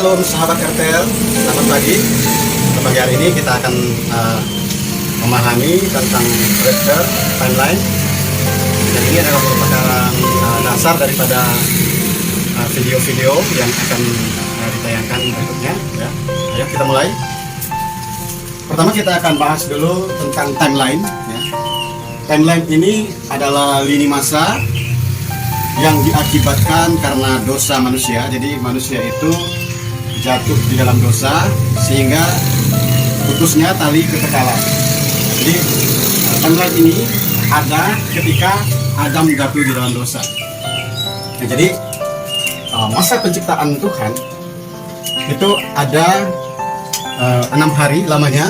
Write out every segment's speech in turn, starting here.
Shalom sahabat RTL, selamat pagi. Pagi hari ini kita akan memahami tentang rapture timeline. Dan ini adalah merupakan dasar daripada video-video yang akan ditayangkan berikutnya. Ya. Ayo kita mulai. Pertama kita akan bahas dulu tentang timeline. Ya. Timeline ini adalah lini masa yang diakibatkan karena dosa manusia. Jadi manusia itu jatuh di dalam dosa sehingga putusnya tali kekekalan. Jadi timeline ini ada ketika Adam jatuh di dalam dosa. Nah, jadi masa penciptaan Tuhan itu ada 6 hari lamanya,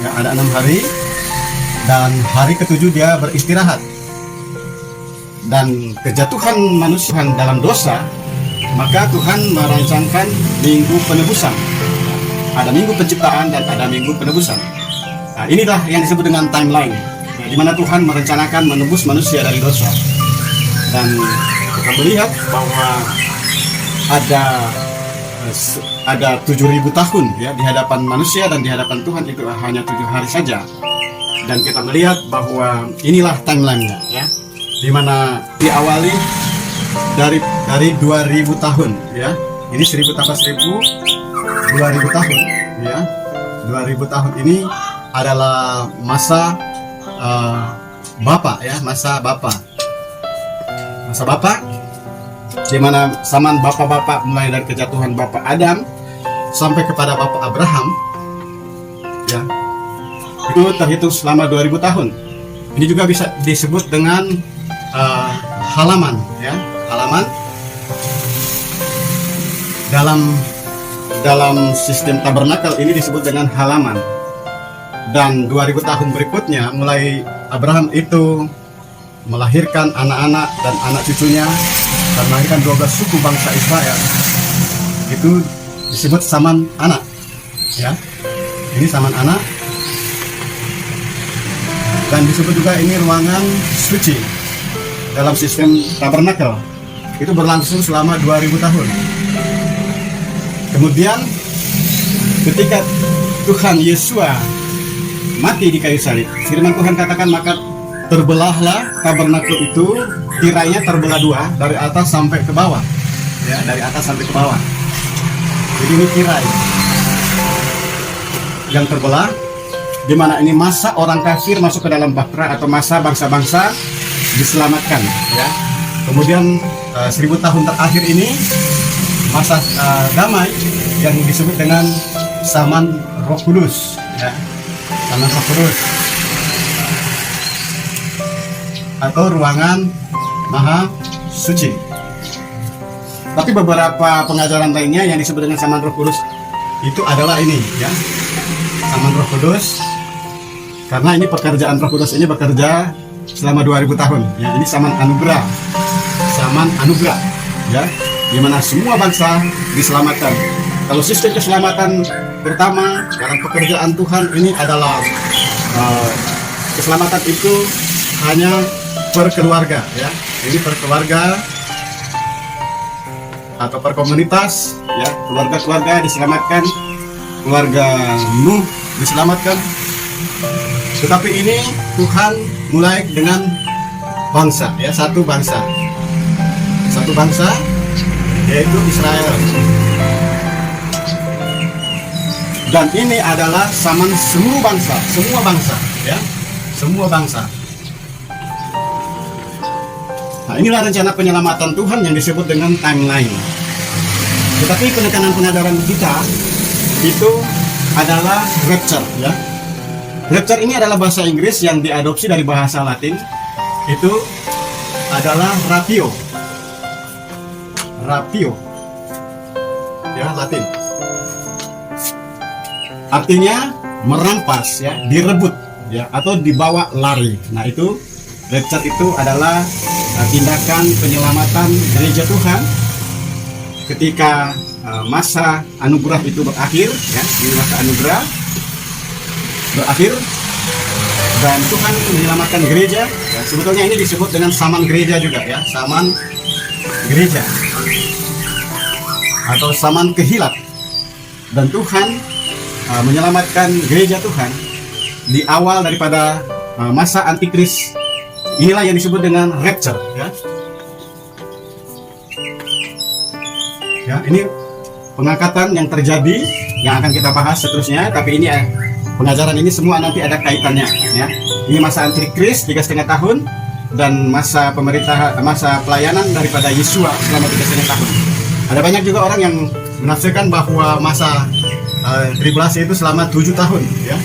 ya, ada 6 hari, dan hari ke-7 dia beristirahat. Dan kejatuhan manusia dalam dosa, maka Tuhan merancangkan minggu penebusan. Ada minggu penciptaan dan ada minggu penebusan. Nah, inilah yang disebut dengan timeline, ya, di mana Tuhan merencanakan menebus manusia dari dosa. Dan kita melihat bahwa ada 7.000 tahun, ya, di hadapan manusia dan di hadapan Tuhan itu hanya 7 hari saja. Dan kita melihat bahwa inilah timeline-nya, ya, di mana diawali dari 2000 tahun, ya. Ini 1000 tambah 1000, 2000 tahun, ya. 2000 tahun ini adalah masa Bapa, ya, masa Bapa. Masa Bapa di mana zaman bapak-bapak mulai dari kejatuhan Bapak Adam sampai kepada Bapak Abraham, ya. Itu terhitung selama 2000 tahun. Ini juga bisa disebut dengan halaman, ya, halaman dalam sistem tabernakel ini disebut dengan halaman. Dan 2000 tahun berikutnya mulai Abraham itu melahirkan anak-anak dan anak cucunya dan melahirkan 12 suku bangsa Israel. Itu disebut zaman anak, ya. Ini zaman anak. Dan disebut juga ini ruangan suci dalam sistem tabernakel. Itu berlangsung selama 2000 tahun. Kemudian ketika Tuhan Yesus mati di kayu salib, firman Tuhan katakan maka terbelahlah tabernakel itu, tirainya terbelah dua dari atas sampai ke bawah, ya, dari atas sampai ke bawah. Jadi ini tirai yang terbelah, di mana ini masa orang kafir masuk ke dalam bahtera atau masa bangsa-bangsa diselamatkan, ya. Kemudian 1000 tahun terakhir ini masa damai yang disebut dengan zaman Roh Kudus, ya. Zaman Roh Kudus atau ruangan maha suci. Tapi beberapa pengajaran lainnya yang disebut dengan zaman Roh Kudus itu adalah ini, ya, zaman Roh Kudus, karena ini pekerjaan Roh Kudus ini bekerja selama 2000 tahun, ya. Ini zaman anugerah, ya, di mana semua bangsa diselamatkan. Kalau sistem keselamatan pertama dalam pekerjaan Tuhan ini adalah keselamatan itu hanya per keluarga, ya. Ini per keluarga atau per komunitas, ya. Keluarga-keluarga diselamatkan, keluarga Nuh diselamatkan. Tetapi ini Tuhan mulai dengan bangsa, ya, satu bangsa, yaitu Israel. Dan ini adalah zaman semua bangsa, ya, semua bangsa. Nah, inilah rencana penyelamatan Tuhan yang disebut dengan timeline. Tetapi penekanan kita itu adalah rapture, ya. Rapture ini adalah bahasa Inggris yang diadopsi dari bahasa Latin. Itu adalah rapio, ya, Latin. Artinya merampas, ya, direbut, ya, atau dibawa lari. Nah, itu rapture itu adalah tindakan penyelamatan gereja Tuhan ketika masa anugerah itu berakhir, ya, di masa anugerah berakhir dan Tuhan menyelamatkan gereja, ya. Sebetulnya ini disebut dengan zaman gereja juga, ya, zaman gereja atau zaman kehilat, dan Tuhan menyelamatkan gereja Tuhan di awal daripada masa antikris. Inilah yang disebut dengan rapture, ya. Ya, ini pengangkatan yang terjadi yang akan kita bahas seterusnya. Tapi ini pengajaran ini semua nanti ada kaitannya, ya. Ini masa antikris 3,5 tahun dan masa masa pelayanan daripada Yesua selama 3,5 tahun. Ada banyak juga orang yang menafsirkan bahwa masa tribulasi itu selama 7 tahun, ya.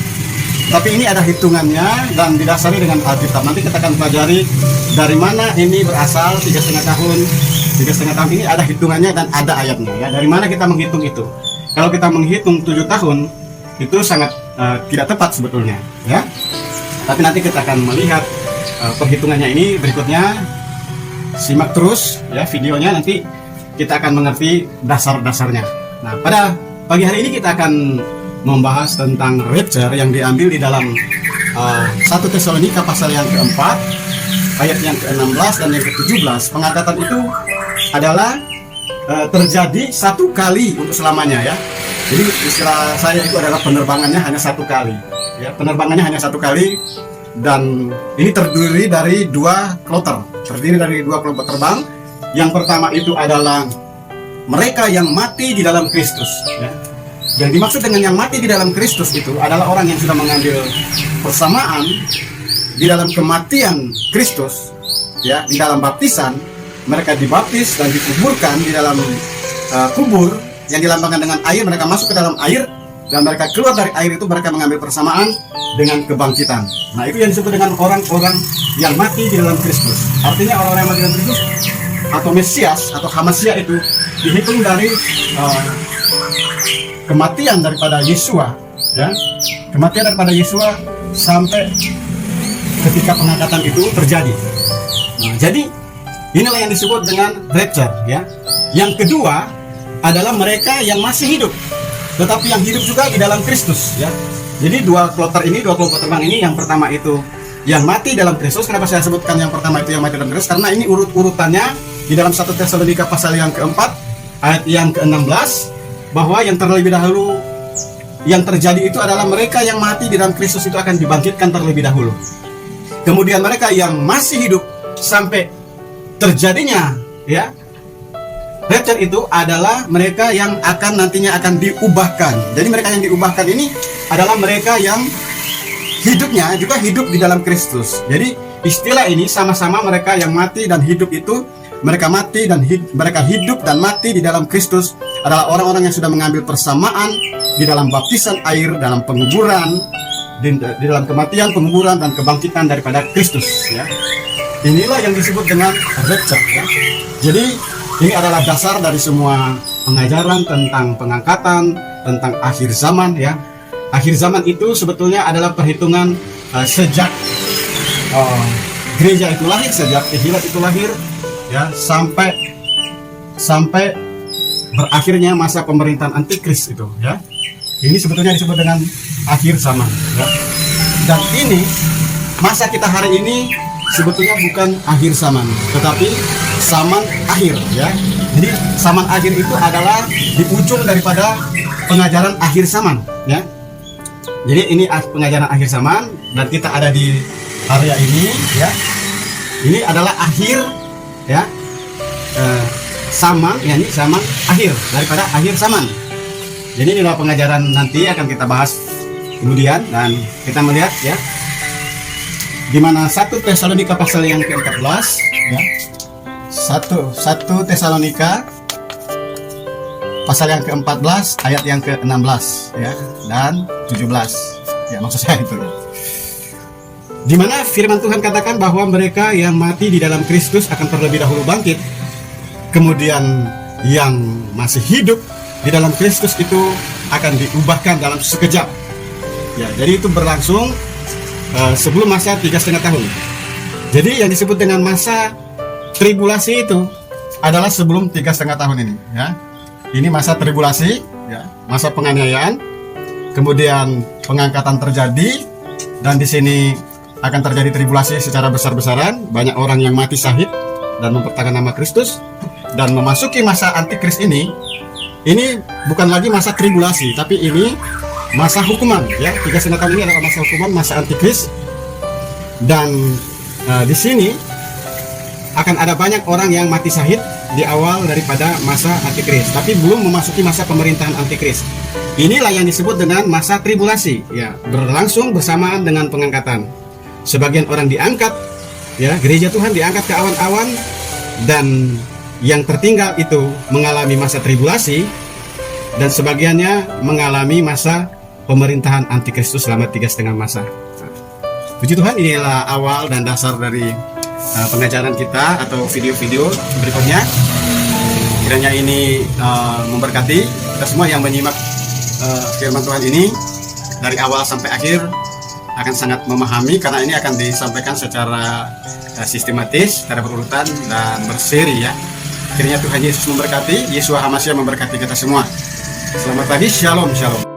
Tapi ini ada hitungannya dan didasari dengan Alkitab. Nanti kita akan pelajari dari mana ini berasal 3,5 tahun. 3,5 tahun ini ada hitungannya dan ada ayatnya, ya. Dari mana kita menghitung itu? Kalau kita menghitung 7 tahun itu sangat tidak tepat sebetulnya, ya. Tapi nanti kita akan melihat perhitungannya ini berikutnya. Simak terus, ya, videonya, nanti kita akan mengerti dasar-dasarnya. Nah, pada pagi hari ini kita akan membahas tentang rapture yang diambil di dalam 1 Tesalonika pasal yang keempat, ayat yang ke-16 dan yang ke-17. Pengangkatan itu adalah terjadi satu kali untuk selamanya, ya. Jadi istilah saya itu adalah penerbangannya hanya satu kali, ya. Penerbangannya hanya satu kali, dan ini terdiri dari dua kloter, kelompok terbang. Yang pertama itu adalah mereka yang mati di dalam Kristus, ya. Yang dimaksud dengan yang mati di dalam Kristus itu adalah orang yang sudah mengambil persamaan di dalam kematian Kristus, ya, di dalam baptisan. Mereka dibaptis dan dikuburkan di dalam kubur yang dilambangkan dengan air. Mereka masuk ke dalam air dan mereka keluar dari air itu, mereka mengambil persamaan dengan kebangkitan. Nah, itu yang disebut dengan orang-orang yang mati di dalam Kristus. Artinya orang-orang yang mati di dalam Kristus atau Mesias atau Hamasia itu dihitung dari kematian daripada Yesua, ya. Kematian daripada Yesua sampai ketika pengangkatan itu terjadi. Nah, jadi inilah yang disebut dengan rapture, ya. Yang kedua adalah mereka yang masih hidup, tetapi yang hidup juga di dalam Kristus, ya. Jadi dua kloter ini, dua kelompok terbang ini, yang pertama itu yang mati dalam Kristus. Kenapa saya sebutkan yang pertama itu yang mati dalam Kristus? Karena ini urut-urutannya di dalam 1 Tesalonika pasal yang keempat, ayat yang ke-16, bahwa yang terlebih dahulu yang terjadi itu adalah mereka yang mati di dalam Kristus itu akan dibangkitkan terlebih dahulu. Kemudian mereka yang masih hidup sampai terjadinya, ya, rapture itu adalah mereka yang akan nantinya akan diubahkan. Jadi mereka yang diubahkan ini adalah mereka yang hidupnya juga hidup di dalam Kristus. Jadi istilah ini sama-sama mereka yang mati dan hidup itu, mereka mati dan mereka hidup dan mati di dalam Kristus adalah orang-orang yang sudah mengambil persamaan di dalam baptisan air, dalam penguburan, di dalam kematian, penguburan dan kebangkitan daripada Kristus, ya. Inilah yang disebut dengan rapture, ya. Jadi ini adalah dasar dari semua pengajaran tentang pengangkatan, tentang akhir zaman, ya. Akhir zaman itu sebetulnya adalah perhitungan sejak gereja itu lahir, sejak kehilat itu lahir, ya, sampai berakhirnya masa pemerintahan antikris itu, ya. Ini sebetulnya disebut dengan akhir zaman, ya. Dan ini masa kita hari ini sebetulnya bukan akhir zaman, tetapi zaman akhir, ya. Jadi zaman akhir itu adalah di ujung daripada pengajaran akhir zaman, ya. Jadi ini pengajaran akhir zaman dan kita ada di area ini, ya. Ini adalah akhir, ya, zaman, ya, ini zaman akhir daripada akhir zaman. Jadi ini adalah pengajaran nanti akan kita bahas kemudian, dan kita melihat, ya, di mana 1 Tesalonika pasal yang ke-14, ya. 1 Tesalonika pasal yang ke-14 ayat yang ke-16, ya, dan 17. Ya, maksud saya itu. Di mana firman Tuhan katakan bahwa mereka yang mati di dalam Kristus akan terlebih dahulu bangkit. Kemudian yang masih hidup di dalam Kristus itu akan diubahkan dalam sekejap. Ya, jadi itu berlangsung sebelum masa 3,5 tahun. Jadi yang disebut dengan masa tribulasi itu adalah sebelum 3,5 tahun ini, ya. Ini masa tribulasi, ya, masa penganiayaan, kemudian pengangkatan terjadi, dan di sini akan terjadi tribulasi secara besar-besaran. Banyak orang yang mati syahid dan mempertahankan nama Kristus, dan memasuki masa antikris ini ini bukan lagi masa tribulasi, tapi ini masa hukuman ya. 3,5 tahun ini adalah masa hukuman, masa antikris. Dan di sini akan ada banyak orang yang mati syahid di awal daripada masa antikris, tapi belum memasuki masa pemerintahan antikris. Inilah yang disebut dengan masa tribulasi ya, berlangsung bersamaan dengan pengangkatan. Sebagian orang diangkat ya, gereja Tuhan diangkat ke awan-awan, dan yang tertinggal itu mengalami masa tribulasi, dan sebagiannya mengalami masa pemerintahan antikristus selama 3,5 masa. Puji Tuhan, inilah awal dan dasar dari pengajaran kita atau video-video berikutnya. Kiranya ini memberkati kita semua yang menyimak firman Tuhan ini dari awal sampai akhir, akan sangat memahami, karena ini akan disampaikan secara sistematis, secara berurutan dan berseri ya. Kiranya Tuhan Yesus memberkati, Yeshua HaMashiach memberkati kita semua. Selamat pagi, shalom, shalom.